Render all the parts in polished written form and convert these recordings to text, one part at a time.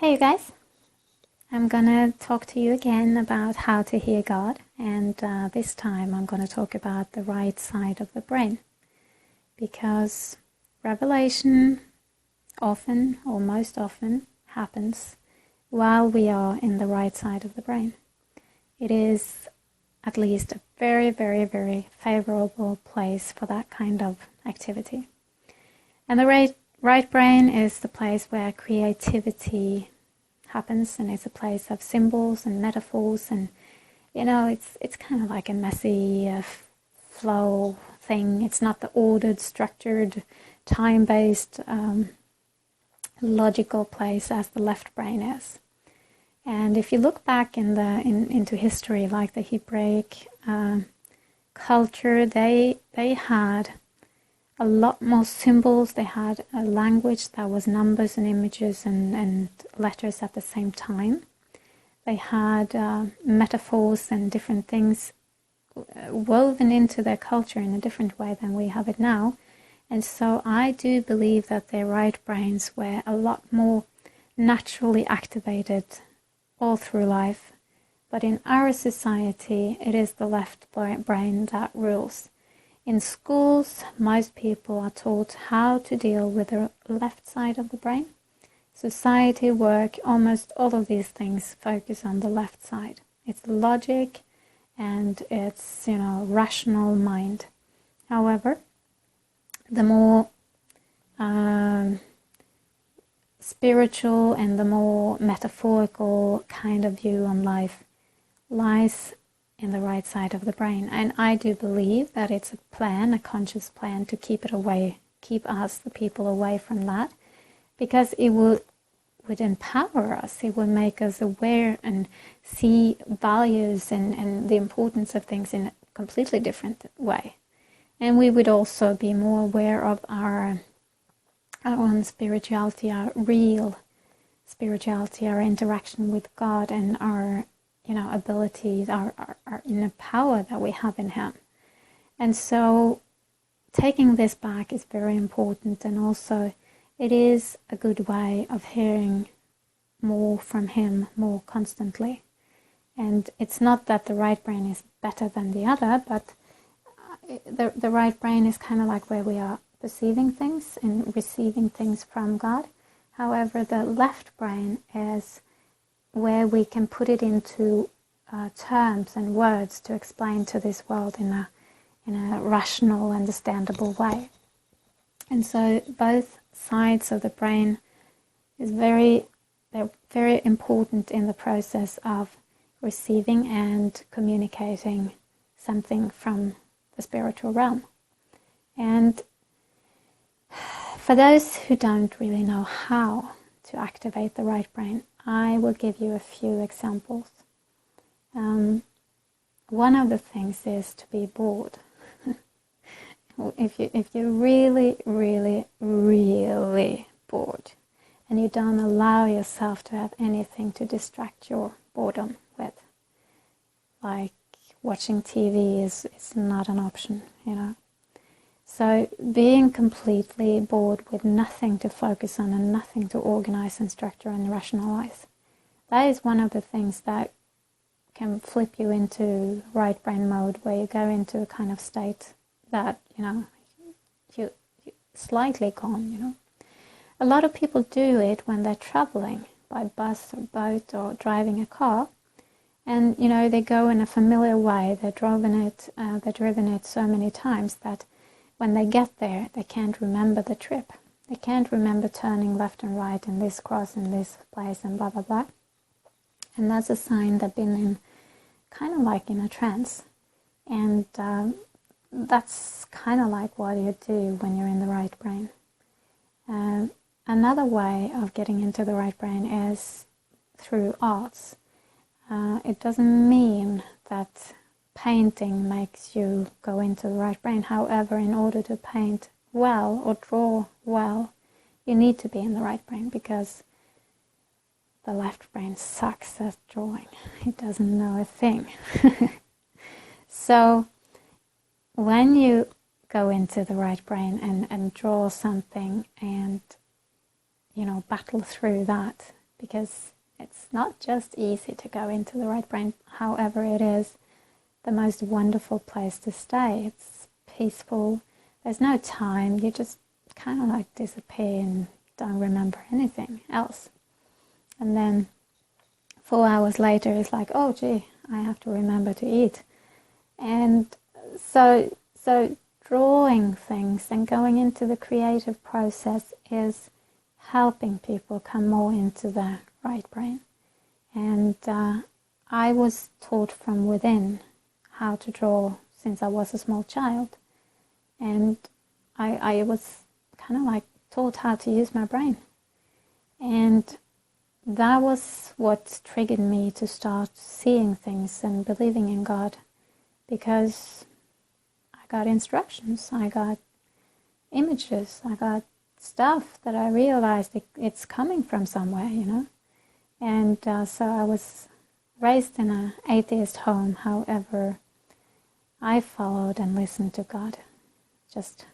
Hey you guys, I'm gonna talk to you again about how to hear God, and this time I'm gonna talk about the right side of the brain, because revelation often, or most often, happens while we are in the right side of the brain. It is at least a very, very, very favorable place for that kind of activity. And the right brain is the place where creativity happens, and it's a place of symbols and metaphors, and it's kind of like a messy flow thing. It's not the ordered, structured, time-based, logical place as the left brain is. And if you look back into history, like the Hebraic culture, they had a lot more symbols. They had a language that was numbers and images and letters at the same time. They had metaphors and different things woven into their culture in a different way than we have it now. And so I do believe that their right brains were a lot more naturally activated all through life. But in our society, it is the left brain that rules. In schools, most people are taught how to deal with the left side of the brain. Society, work, almost all of these things focus on the left side. It's logic and it's, rational mind. However, the more spiritual and the more metaphorical kind of view on life lies in the right side of the brain. And I do believe that it's a conscious plan to keep us, the people, away from that, because it would empower us. It would make us aware and see values and the importance of things in a completely different way. And we would also be more aware of our own spirituality, our real spirituality, our interaction with God, and our abilities, our inner power that we have in Him. And so taking this back is very important, and also it is a good way of hearing more from Him more constantly. And it's not that the right brain is better than the other, but the right brain is kind of like where we are perceiving things and receiving things from God. However, the left brain is where we can put it into terms and words to explain to this world in a rational, understandable way. And so both sides of the brain they're very important in the process of receiving and communicating something from the spiritual realm. And for those who don't really know how to activate the right brain, I will give you a few examples. One of the things is to be bored. If you're really, really, really bored, and you don't allow yourself to have anything to distract your boredom with, like watching TV is not an option, So being completely bored with nothing to focus on and nothing to organize and structure and rationalize, that is one of the things that can flip you into right brain mode, where you go into a kind of state that, you slightly calm, A lot of people do it when they're traveling by bus or boat or driving a car. And, they go in a familiar way. They've driven it so many times that when they get there, they can't remember the trip. They can't remember turning left and right in this cross in this place and blah, blah, blah. And that's a sign they've been kind of like in a trance. And that's kind of like what you do when you're in the right brain. Another way of getting into the right brain is through arts. It doesn't mean that painting makes you go into the right brain. However, in order to paint well or draw well, you need to be in the right brain, because the left brain sucks at drawing. It doesn't know a thing. So when you go into the right brain and draw something and battle through that, because it's not just easy to go into the right brain. However, it is the most wonderful place to stay. It's peaceful. There's no time. You just kind of like disappear and don't remember anything else. And then 4 hours later, it's like, oh gee, I have to remember to eat. And so drawing things and going into the creative process is helping people come more into the right brain. And I was taught from within how to draw since I was a small child. And I was kind of like taught how to use my brain. And that was what triggered me to start seeing things and believing in God, because I got instructions, I got images, I got stuff that I realized it's coming from somewhere, you know. And so I was raised in an atheist home. However, I followed and listened to God. Just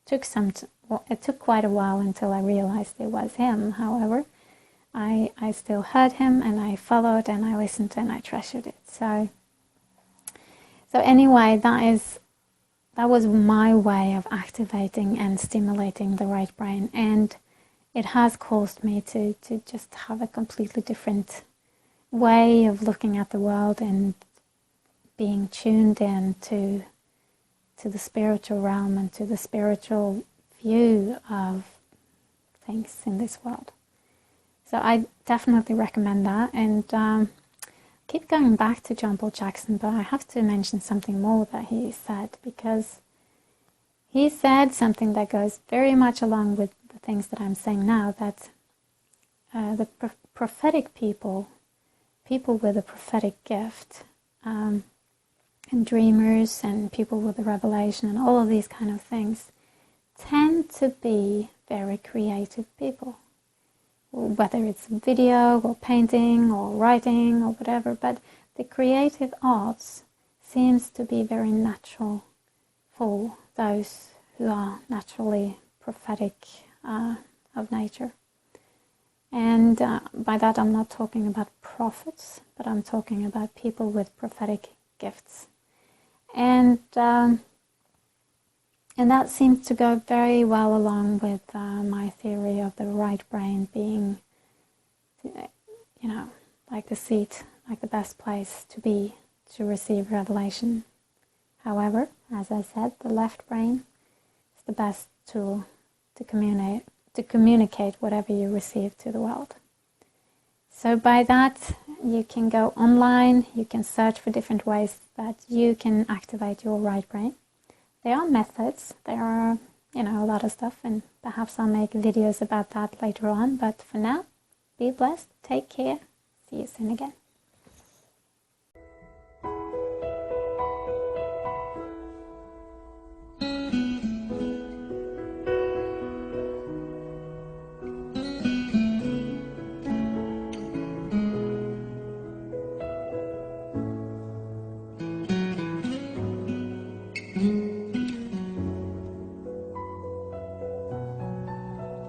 it took quite a while until I realized it was Him. However, I still heard Him, and I followed, and I listened, and I treasured it. So anyway, that was my way of activating and stimulating the right brain, and it has caused me to just have a completely different way of looking at the world and being tuned in to the spiritual realm and to the spiritual view of things in this world. So I definitely recommend that. And keep going back to John Paul Jackson, but I have to mention something more that he said, because he said something that goes very much along with the things that I'm saying now, that the prophetic people with a prophetic gift, and dreamers and people with a revelation and all of these kind of things tend to be very creative people, whether it's video or painting or writing or whatever. But the creative arts seems to be very natural for those who are naturally prophetic of nature. And by that I'm not talking about prophets, but I'm talking about people with prophetic gifts. And that seems to go very well along with my theory of the right brain being, you know, like the seat, like the best place to be to receive revelation. However, as I said, the left brain is the best tool to communicate whatever you receive to the world. So by that, you can go online, you can search for different ways that you can activate your right brain. There are methods, there are, you know, a lot of stuff, and perhaps I'll make videos about that later on. But for now, be blessed, take care, see you soon again.